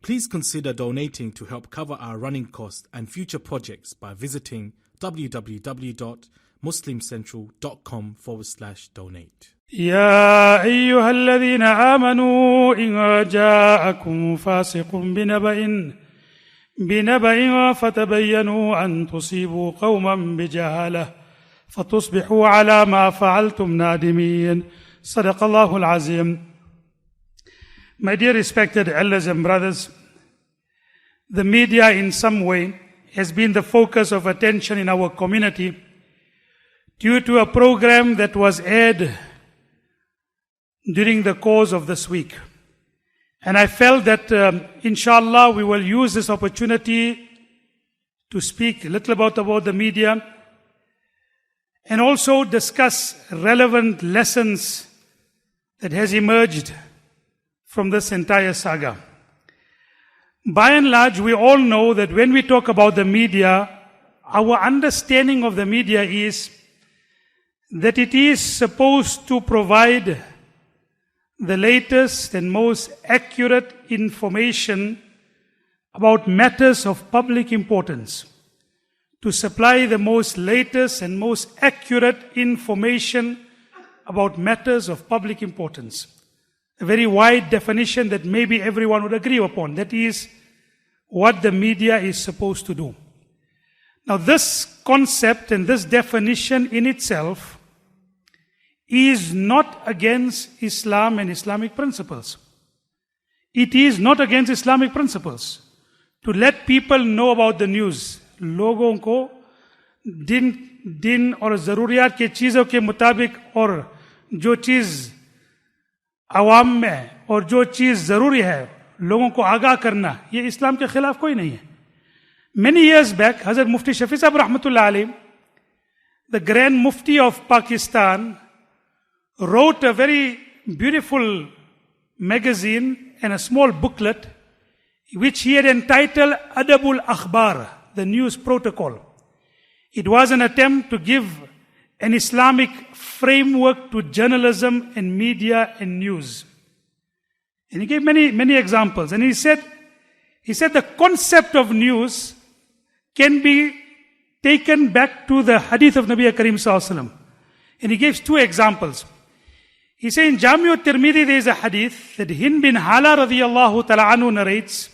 Please consider donating to help cover our running costs and future projects by visiting www.muslimcentral.com/donate. يا أيها الذين آمنوا إن جاءكم فاسق بنبأ فتبينوا أن تصيبوا قوما بجهالة فتصبحوا على ما فعلتم نادمين. صدق الله العظيم. My dear respected elders and brothers, the media in some way has been the focus of attention in our community due to a program that was aired during the course of this week. And I felt that, inshallah, we will use this opportunity to speak a little about the media and also discuss relevant lessons that has emerged from this entire saga. By and large, we all know that when we talk about the media, our understanding of the media is that it is supposed to provide the latest and most accurate information about matters of public importance, to supply the most latest and most accurate information about matters of public importance. A very wide definition that maybe everyone would agree upon. That is what the media is supposed to do. Now this concept and this definition in itself is not against Islam and Islamic principles. It is not against Islamic principles to let people know about the news. लोगों को दिन और ज़रूरियात के चीज़ों के मुताबिक और जो चीज़ आवाम में और जो चीज़ ज़रूरी है लोगों को आगाह करना, ये इस्लाम के खिलाफ कोई नहीं है. Many years back, Hazrat Mufti Shafi Sahib Rahmatullah Alayhi, the Grand Mufti of Pakistan, wrote a very beautiful magazine and a small booklet which he had entitled Adabul Akhbar, the news protocol. It was an attempt to give an Islamic framework to journalism and media and news. And he gave many examples. And he said the concept of news can be taken back to the hadith of Nabi Karim Sallallahu Alaihi Wasallam. And he gives two examples. He said in Jami' al-Tirmidhi there is a hadith that Hind bin Hala radiyallahu ta'ala anhu narrates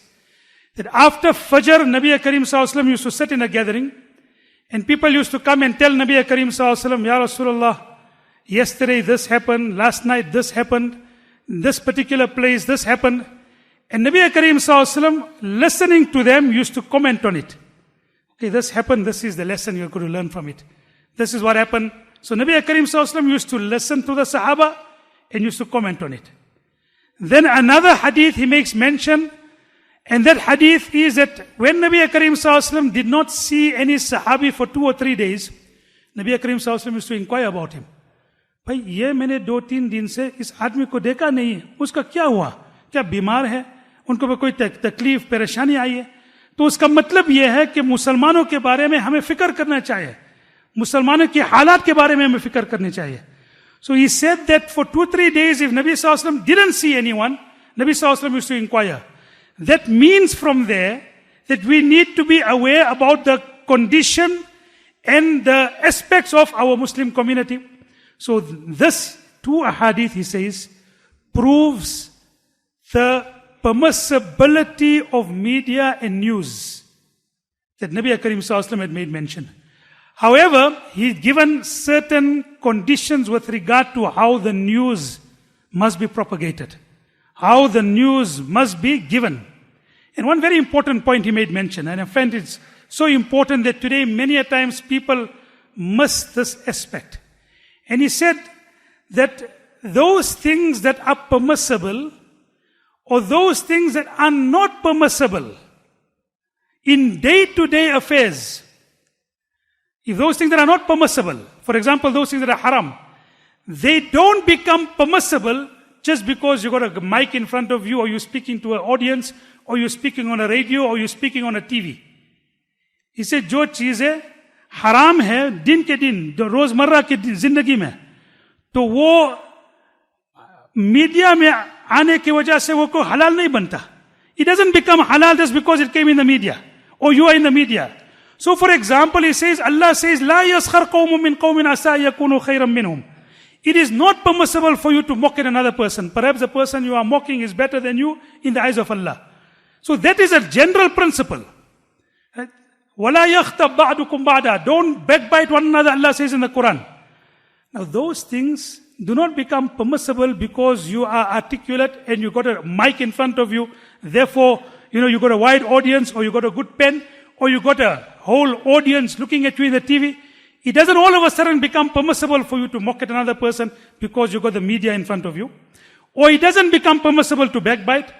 that after Fajr, Nabi Karim Sallallahu Alaihi Wasallam used to sit in a gathering and people used to come and tell Nabi Karim Sallallahu Alaihi Wasallam, Ya Rasulullah, yesterday this happened, last night this happened, in this particular place this happened. And Nabi Karim Sallallahu Alaihi Wasallam, listening to them, used to comment on it. Okay, this happened, this is the lesson you're going to learn from it. This is what happened. So Nabi Karim Sallallahu Alaihi Wasallam used to listen to the Sahaba and used to comment on it. Then another hadith he makes mention, and that hadith is that when Nabi Karim Sallallahu Alaihi Wasallam did not see any Sahabi for 2 or 3 days, Nabi Karim Sallallahu Alaihi Wasallam used to inquire about him. भाई ये मैंने 2-3 दिन से इस आदमी को देखा नहीं है, उसका क्या हुआ, क्या बीमार है, उनको पे कोई तकलीफ परेशानी आई है. तो उसका मतलब ये है कि मुसलमानों के बारे में हमें फिक्र करना चाहिए, मुसलमानों के हालात के बारे में हमें फिक्र करनी चाहिए. So he said that for 2-3 days if Nabi Sallallahu Alaihi Wasallam didn't see anyone, Nabi Sallallahu Alaihi Wasallam used to inquire. That means from there that we need to be aware about the condition and the aspects of our Muslim community. So this two ahadith, he says, proves the permissibility of media and news that Nabi Karim Sallallahu Alaihi Wasallam had made mention. However, he's given certain conditions with regard to how the news must be propagated, how the news must be given. And one very important point he made mention, and I find it's so important that today many a times people miss this aspect. And he said that those things that are permissible or those things that are not permissible in day-to-day affairs, if those things that are not permissible, for example, those things that are haram, they don't become permissible just because you got a mic in front of you, or you're speaking to an audience, or you're speaking on a radio, or you're speaking on a TV. He said, जो चीजें हराम है दिन के दिन, जो रोजमर्रा की जिंदगी में, तो वो मीडिया में आने की वजह से वो कोई हलाल नहीं बनता. It doesn't become halal just because it came in the media, or you are in the media. So for example, Allah says, "La yaskhar qawmun min qawmin asa yakunu khayran minhum." It is not permissible for you to mock at another person. Perhaps the person you are mocking is better than you in the eyes of Allah. So that is a general principle. وَلَا يَخْتَبْ بَعْدُكُمْ بَعْدًا. Don't backbite one another, Allah says in the Quran. Now those things do not become permissible because you are articulate and you got a mic in front of you. Therefore, you got a wide audience, or you got a good pen, or you got a whole audience looking at you in the TV. It doesn't all of a sudden become permissible for you to mock at another person because you got the media in front of you. Or it doesn't become permissible to backbite.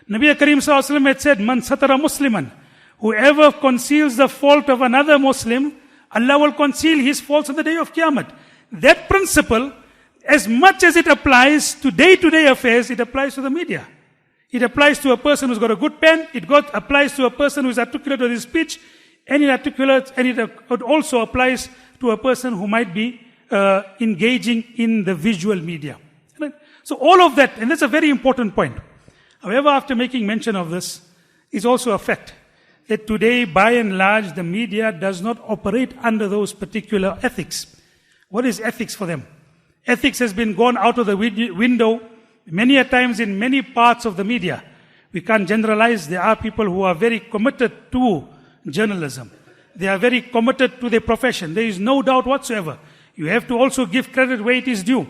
Nabi Karim Sallallahu Alaihi Wasallam had said, "Man satara Musliman." Whoever conceals the fault of another Muslim, Allah will conceal his faults on the day of Qiyamah. That principle, as much as it applies to day-to-day affairs, it applies to the media. It applies to a person who's got a good pen. It applies to a person who's articulate with his speech. And it also applies to a person who might be engaging in the visual media. Right? So all of that, and that's a very important point. However, after making mention of this, is also a fact that today, by and large, the media does not operate under those particular ethics. What is ethics for them? Ethics has been gone out of the window many a times in many parts of the media. We can't generalize. There are people who are very committed to journalism. They are very committed to their profession. There is no doubt whatsoever. You have to also give credit where it is due.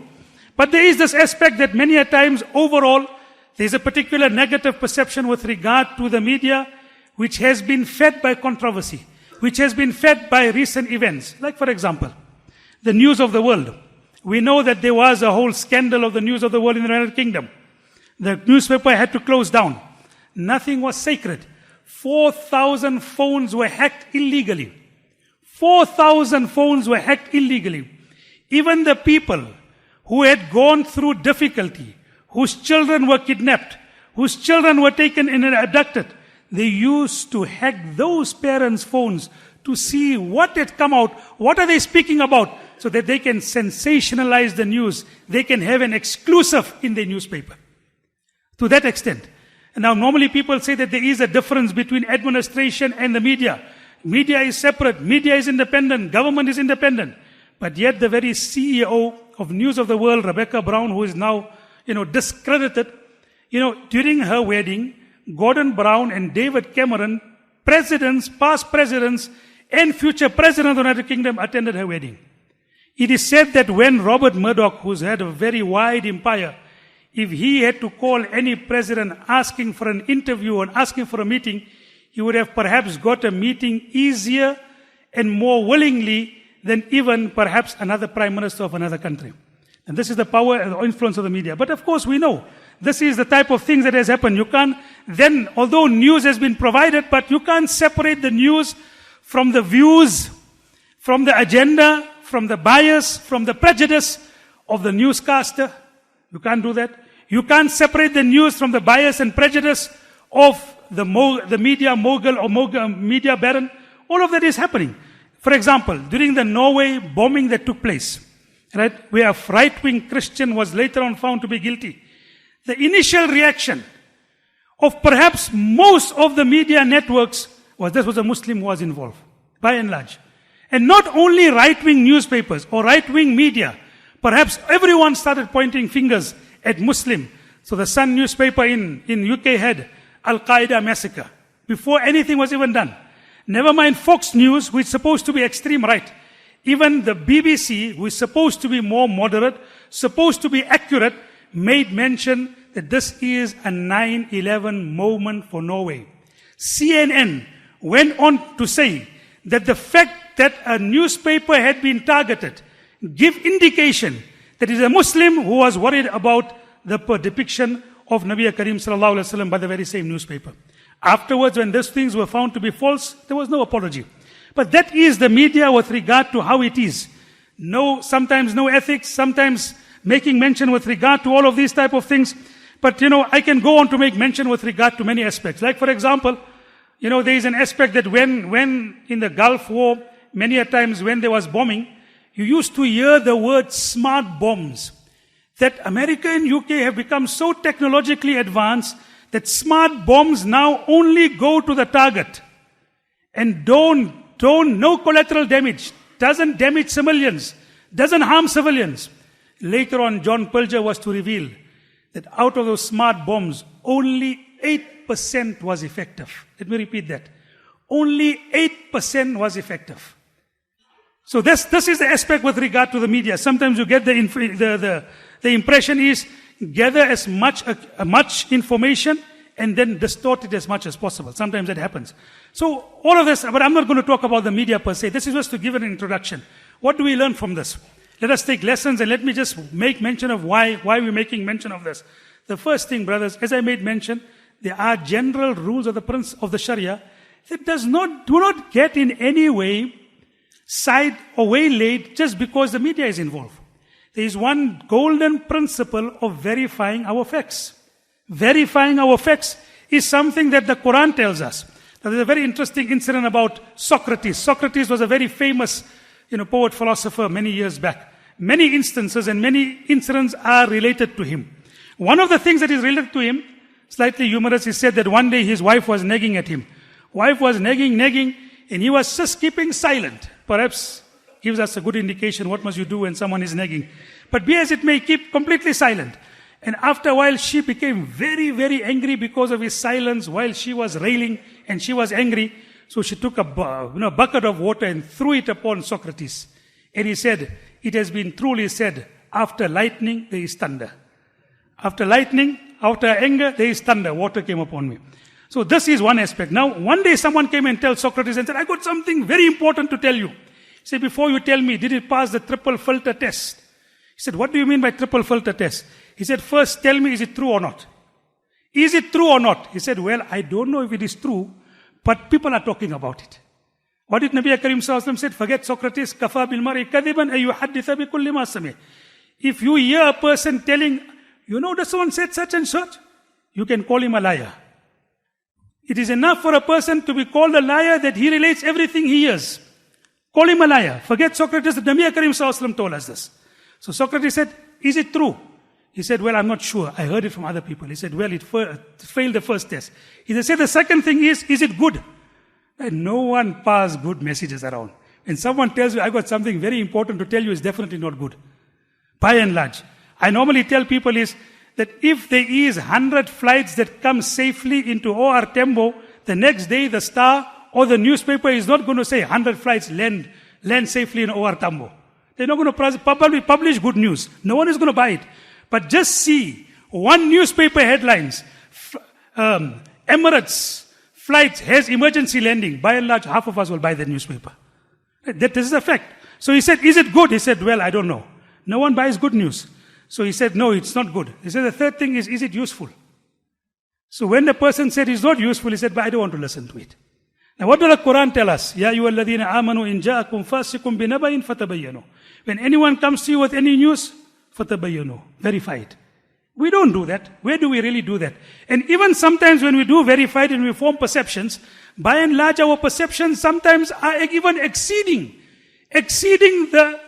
But there is this aspect that many a times, overall, there is a particular negative perception with regard to the media, which has been fed by controversy, which has been fed by recent events. Like, for example, the news of the world. We know that there was a whole scandal of the news of the world in the United Kingdom. The newspaper had to close down. Nothing was sacred. 4,000 phones were hacked illegally. 4,000 phones were hacked illegally. Even the people who had gone through difficulty, whose children were kidnapped, whose children were taken and abducted, they used to hack those parents' phones to see what had come out, what are they speaking about, so that they can sensationalize the news. They can have an exclusive in their newspaper. To that extent. And now normally people say that there is a difference between administration and the media. Media is separate, media is independent, government is independent. But yet the very CEO of News of the World, Rebecca Brown, who is now, discredited, during her wedding, Gordon Brown and David Cameron, presidents, past presidents, and future president of the United Kingdom attended her wedding. It is said that when Robert Murdoch, who's had a very wide empire, if he had to call any president asking for an interview and asking for a meeting, he would have perhaps got a meeting easier and more willingly than even perhaps another prime minister of another country. And this is the power and the influence of the media. But of course we know, this is the type of things that has happened. You can't then, although news has been provided, but you can't separate the news from the views, from the agenda, from the bias, from the prejudice of the newscaster. You can't do that. You can't separate the news from the bias and prejudice of the media mogul or media baron. All of that is happening. For example, during the Norway bombing that took place, right, where a right-wing Christian was later on found to be guilty, the initial reaction of perhaps most of the media networks was this was a Muslim who was involved, by and large. And not only right-wing newspapers or right-wing media, perhaps everyone started pointing fingers at Muslim. So the Sun newspaper in UK had Al-Qaeda massacre before anything was even done. Never mind Fox News, which is supposed to be extreme right. Even the BBC, who is supposed to be more moderate, supposed to be accurate, made mention that this is a 9/11 moment for Norway. CNN went on to say that the fact that a newspaper had been targeted give indication that it is a Muslim who was worried about the depiction of Nabi Karim Sallallahu Alaihi Wasallam by the very same newspaper. Afterwards, when these things were found to be false, there was no apology. But that is the media with regard to how it is. Sometimes no ethics, sometimes making mention with regard to all of these type of things. But, I can go on to make mention with regard to many aspects. Like, for example, there is an aspect that when in the Gulf War, many a times when there was bombing, you used to hear the word smart bombs. That America and UK have become so technologically advanced that smart bombs now only go to the target and no collateral damage, doesn't damage civilians, doesn't harm civilians. Later on, John Pilger was to reveal that out of those smart bombs, only 8% was effective. Let me repeat that. Only 8% was effective. So this is the aspect with regard to the media. Sometimes you get the impression is gather as much information and then distort it as much as possible. Sometimes that happens. So all of this, but I'm not going to talk about the media per se. This is just to give an introduction. What do we learn from this? Let us take lessons, and let me just make mention of why we're making mention of this. The first thing, brothers, as I made mention, there are general rules of the Sharia that do not get in any way side or waylaid just because the media is involved. There is one golden principle of verifying our facts. Verifying our facts is something that the Quran tells us. Now, there's a very interesting incident about Socrates. Socrates was a very famous, poet, philosopher many years back. Many instances and many incidents are related to him. One of the things that is related to him, slightly humorous, he said that one day his wife was nagging at him. Wife was nagging, and he was just keeping silent. Perhaps gives us a good indication what must you do when someone is nagging. But be as it may, keep completely silent. And after a while, she became very, very angry because of his silence while she was railing and she was angry. So she took a bucket of water and threw it upon Socrates. And he said, it has been truly said, after lightning, there is thunder. After lightning, after anger, there is thunder. Water came upon me. So this is one aspect. Now, one day someone came and told Socrates and said, I got something very important to tell you. He said, before you tell me, did it pass the triple filter test? He said, what do you mean by triple filter test? He said, first tell me, is it true or not? Is it true or not? He said, well, I don't know if it is true, but people are talking about it. What did Nabi Karim Sallallahu Alaihi Wasallam said? Forget Socrates, kafa bil mar'i kadiban ay yuhadditha bi kulli ma sami. If you hear a person telling, that someone said such and such, you can call him a liar. It is enough for a person to be called a liar that he relates everything he hears. Call him a liar. Forget Socrates, the Nabi Karim Sallallahu Alaihi Wasallam told us this. So Socrates said, is it true? He said, well, I'm not sure. I heard it from other people. He said, well, it failed the first test. He said, the second thing is it good? And no one passes good messages around. When someone tells you, I got something very important to tell you, it's definitely not good. By and large. I normally tell people is that if there is 100 flights that come safely into OR Tembo, the next day the Star or the newspaper is not going to say 100 flights land safely in OR Tembo. They're not going to publish good news. No one is going to buy it. But just see one newspaper headlines, Emirates flight has emergency landing. By and large, half of us will buy that newspaper. That is a fact. So he said, is it good? He said, well, I don't know. No one buys good news. So he said, no, it's not good. He said, the third thing is it useful? So when the person said it's not useful, he said, but I don't want to listen to it. Now what does the Quran tell us? Ya ayyuhalladhina amanu in ja'akum fasiqun binaba'in fatabayyanu. When anyone comes to you with any news, fatabayyanu, verify it. We don't do that. Where do we really do that? And even sometimes when we do verify it and we form perceptions, by and large our perceptions sometimes are even exceeding the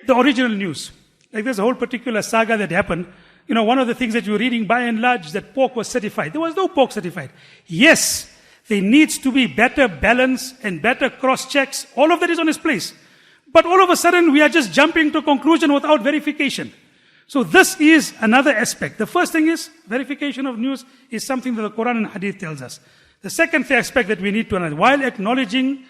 original news. Like there's a whole particular saga that happened. One of the things that you're reading by and large that pork was certified. There was no pork certified. Yes, there needs to be better balance and better cross-checks. All of that is on its place. But all of a sudden we are just jumping to conclusion without verification. So this is another aspect. The first thing is verification of news is something that the Quran and Hadith tells us. The second aspect that we need to understand, while acknowledging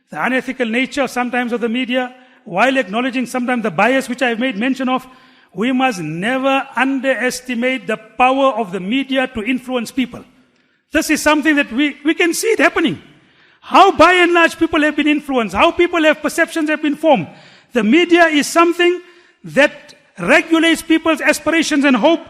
the unethical nature sometimes of the media, while acknowledging sometimes the bias which I have made mention of, we must never underestimate the power of the media to influence people. This is something that we can see it happening. How by and large people have been influenced, how people have perceptions have been formed. The media is something that regulates people's aspirations and hope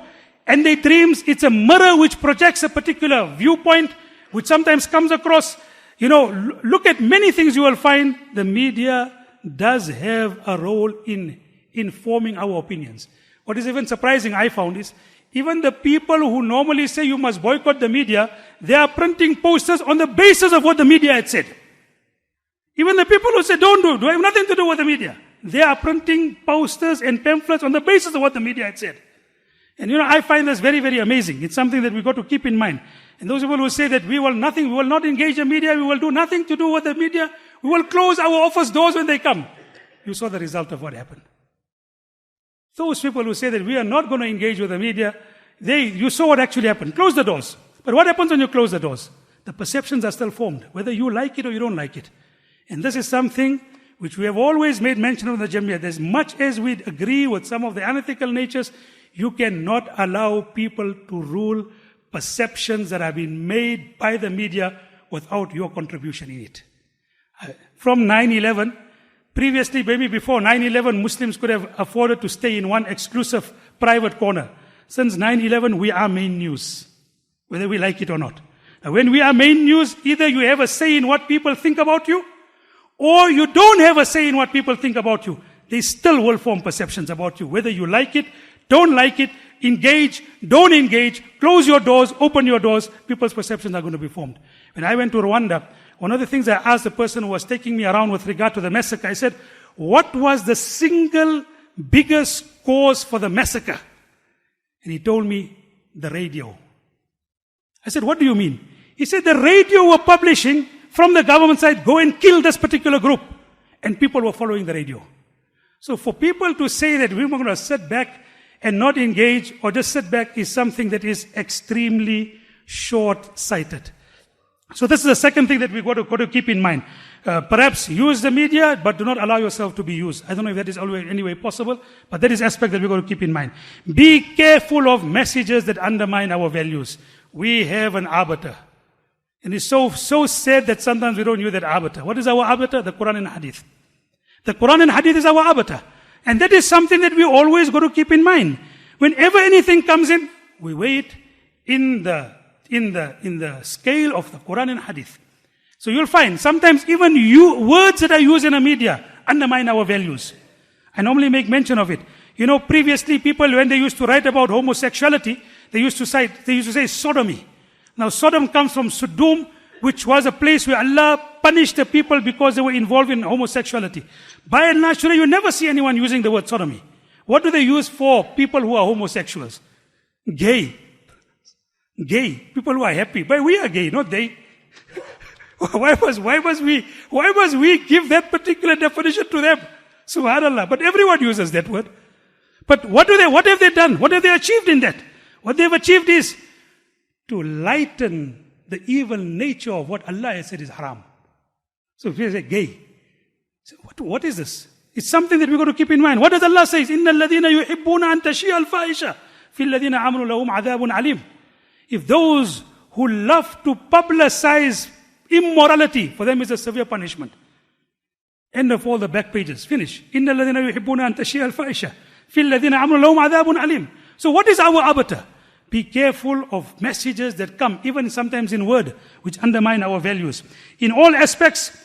and their dreams. It's a mirror which projects a particular viewpoint, which sometimes comes across. Look at many things you will find. The media does have a role in forming our opinions. What is even surprising, I found, is even the people who normally say you must boycott the media, they are printing posters on the basis of what the media had said. Even the people who say don't have nothing to do with the media. They are printing posters and pamphlets on the basis of what the media had said. And I find this very, very amazing. It's something that we've got to keep in mind. And those people who say that we will not engage the media, we will do nothing to do with the media, we will close our office doors when they come. You saw the result of what happened. Those people who say that we are not going to engage with the media, you saw what actually happened. Close the doors. But what happens when you close the doors? The perceptions are still formed, whether you like it or you don't like it. And this is something which we have always made mention of in the Jamiyah. As much as we agree with some of the unethical natures, you cannot allow people to rule perceptions that have been made by the media without your contribution in it. From 9/11, previously, maybe before 9/11, Muslims could have afforded to stay in one exclusive private corner. Since 9/11, we are main news, whether we like it or not. Now, when we are main news, either you have a say in what people think about you, or you don't have a say in what people think about you. They still will form perceptions about you, whether you like it, don't like it, engage, don't engage, close your doors, open your doors, people's perceptions are going to be formed. When I went to Rwanda, one of the things I asked the person who was taking me around with regard to the massacre, I said, what was the single biggest cause for the massacre? And he told me, the radio. I said, what do you mean? He said, the radio were publishing from the government side, go and kill this particular group. And people were following the radio. So for people to say that we're going to sit back and not engage or just sit back is something that is extremely short-sighted. So this is the second thing that we've got to keep in mind. Perhaps use the media, but do not allow yourself to be used. I don't know if that is always any way possible, but that is aspect that we've got to keep in mind. Be careful of messages that undermine our values. We have an arbiter. And it's so sad that sometimes we don't use that arbiter. What is our arbiter? The Quran and Hadith. The Quran and Hadith is our arbiter. And that is something that we always got to keep in mind. Whenever anything comes in, we weigh it in the scale of the Quran and Hadith. So you'll find sometimes even words that are used in the media undermine our values. I normally make mention of it. Previously people, when they used to write about homosexuality, they used to say sodomy. Now Sodom comes from Sodom, which was a place where Allah punished the people because they were involved in homosexuality. By and large, today you never see anyone using the word sodomy. What do they use for people who are homosexuals? Gay. People who are happy. But we are gay, not they. Why must we give that particular definition to them? Subhanallah. But everyone uses that word. But what have they done? What have they achieved in that? What they've achieved is to lighten the evil nature of what Allah has said is haram. So if you say gay, so what is this? It's something that we've got to keep in mind. What does Allah say? إِنَّ الَّذِينَ يُحِبُّونَ أَن تَشِيعَ الْفَاحِشَةَ فِي الَّذِينَ آمَنُوا لَهُمْ عَذَابٌ عَلِيمٌ. If those who love to publicize immorality, for them is a severe punishment. End of all the back pages. Finish. إِنَّ الَّذِينَ يُحِبُّونَ أَن تَشِيعَ الْفَاحِشَةَ فِي الَّذِينَ آمَنُوا لَهُمْ عَذَابٌ عَلِيمٌ. So what is our arbiter? Be careful of messages that come, even sometimes in word, which undermine our values. In all aspects,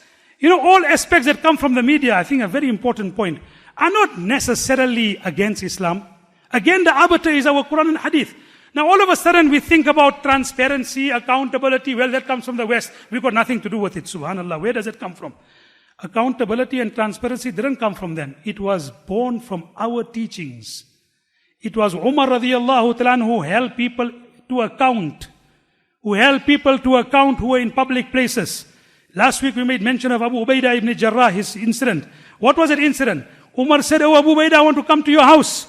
all aspects that come from the media, I think a very important point, are not necessarily against Islam. Again, the arbiter is our Quran and Hadith. Now all of a sudden we think about transparency, accountability, well that comes from the West. We've got nothing to do with it, subhanallah. Where does it come from? Accountability and transparency didn't come from them. It was born from our teachings. It was Umar radiallahu ta'ala who held people to account. Who were in public places. Last week we made mention of Abu Ubaidah ibn Jarrah, his incident. What was that incident? Umar said, oh Abu Ubaidah, I want to come to your house.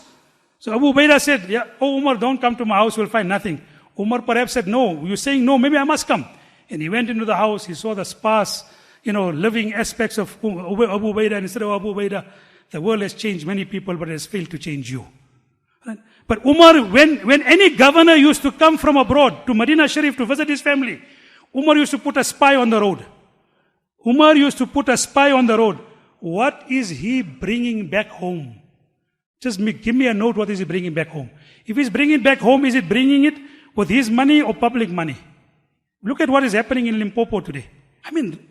So Abu Ubaidah said, oh Umar, don't come to my house, we'll find nothing. Umar perhaps said, no, you're saying no, maybe I must come. And he went into the house, he saw the sparse, living aspects of Abu Ubaidah, and he said, oh Abu Ubaidah, the world has changed many people, but it has failed to change you. But Umar, when any governor used to come from abroad to Medina Sharif to visit his family, Umar used to put a spy on the road. What is he bringing back home? Just give me a note, what is he bringing back home? If he's bringing it back home, is it bringing it with his money or public money? Look at what is happening in Limpopo today.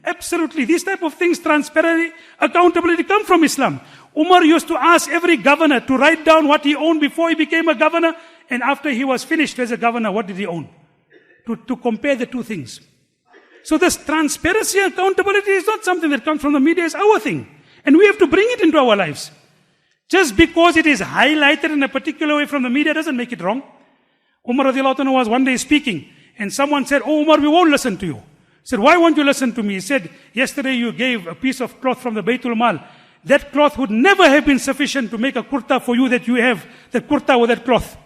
Absolutely, these type of things, transparency, accountability, come from Islam. Umar used to ask every governor to write down what he owned before he became a governor, and after he was finished as a governor, what did he own? To compare the two things. So this transparency and accountability is not something that comes from the media, it's our thing. And we have to bring it into our lives. Just because it is highlighted in a particular way from the media doesn't make it wrong. Umar radiallahu anhu was one day speaking, and someone said, "Oh Umar, we won't listen to you." He said, "Why won't you listen to me?" He said, "Yesterday you gave a piece of cloth from the Baytul Mal. That cloth would never have been sufficient to make a kurta for you that you have, that kurta or that cloth."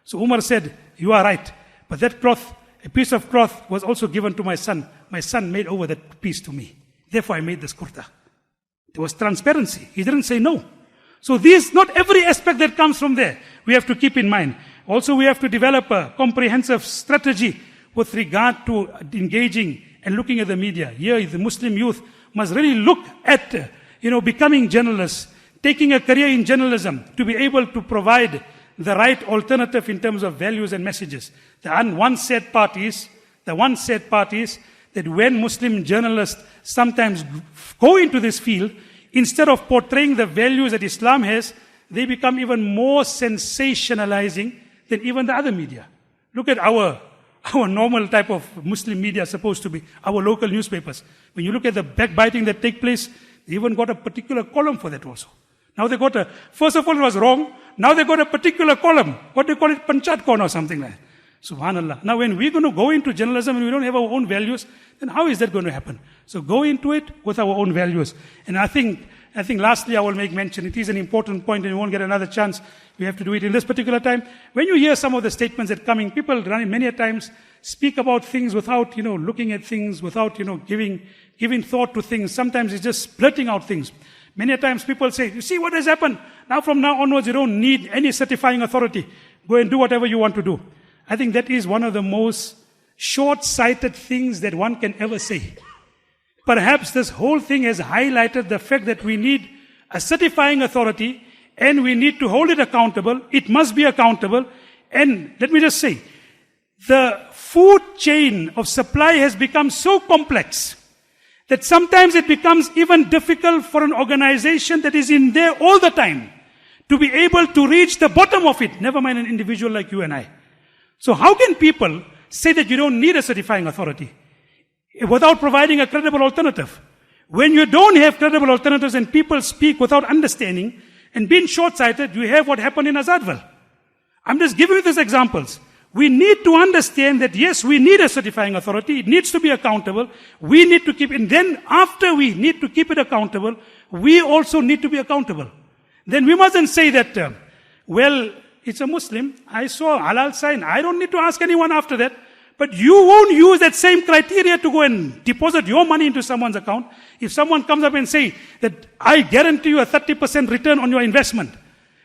So Umar said, "You are right. But that cloth, a piece of cloth was also given to my son. My son made over that piece to me. Therefore I made this kurta." There was transparency. He didn't say no. So not every aspect that comes from there, we have to keep in mind. Also we have to develop a comprehensive strategy with regard to engaging and looking at the media. Here the Muslim youth must really look at, becoming journalists, taking a career in journalism to be able to provide the right alternative in terms of values and messages. The one sad part is that when Muslim journalists sometimes go into this field, instead of portraying the values that Islam has, they become even more sensationalizing than even the other media. Look at our normal type of Muslim media supposed to be, our local newspapers. When you look at the backbiting that take place, they even got a particular column for that also. Now they got first of all it was wrong, now they got a particular column. What do you call it? Panchat Corner or something like that. Subhanallah. Now when we're going to go into journalism and we don't have our own values, then how is that going to happen? So go into it with our own values. And I think lastly I will make mention, it is an important point and we won't get another chance. We have to do it in this particular time. When you hear some of the statements that are coming, people many a times speak about things without, looking at things, without, giving thought to things. Sometimes it's just blurting out things. Many a times people say, "You see what has happened? Now from now onwards you don't need any certifying authority. Go and do whatever you want to do." I think that is one of the most short-sighted things that one can ever say. Perhaps this whole thing has highlighted the fact that we need a certifying authority and we need to hold it accountable. It must be accountable. And let me just say, the food chain of supply has become so complex that sometimes it becomes even difficult for an organization that is in there all the time to be able to reach the bottom of it, never mind an individual like you and I. So how can people say that you don't need a certifying authority without providing a credible alternative? When you don't have credible alternatives and people speak without understanding and being short-sighted, you have what happened in Azadville. I'm just giving you these examples. We need to understand that yes, we need a certifying authority. It needs to be accountable. We need to keep it. And then after we need to keep it accountable, we also need to be accountable. Then we mustn't say that, it's a Muslim. I saw halal sign. I don't need to ask anyone after that. But you won't use that same criteria to go and deposit your money into someone's account. If someone comes up and say that I guarantee you a 30% return on your investment,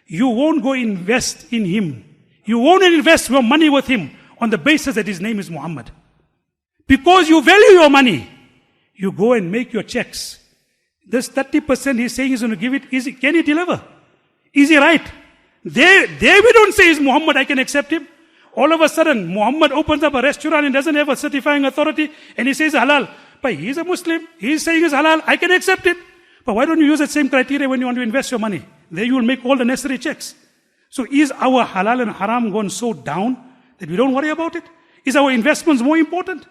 you won't go invest in him. You won't invest your money with him on the basis that his name is Muhammad. Because you value your money, you go and make your checks. This 30% he's saying he's going to give it, can he deliver? Is he right? There we don't say is Muhammad, I can accept him. All of a sudden, Muhammad opens up a restaurant and doesn't have a certifying authority and he says halal. But he's a Muslim, he's saying it's halal, I can accept it. But why don't you use that same criteria when you want to invest your money? There you will make all the necessary checks. So is our halal and haram gone so down that we don't worry about it? Is our investments more important?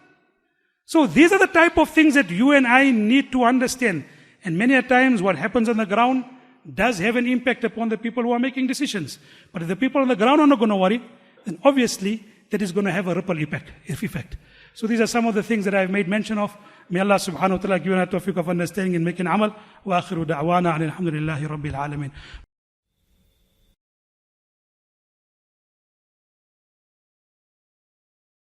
So these are the type of things that you and I need to understand. And many a times what happens on the ground does have an impact upon the people who are making decisions. But if the people on the ground are not going to worry, then obviously that is going to have a ripple effect. So these are some of the things that I have made mention of. May Allah subhanahu wa ta'ala give us tawfiq of understanding and making amal. Wa akhiru da'wana alhamdulillahi rabbil alameen.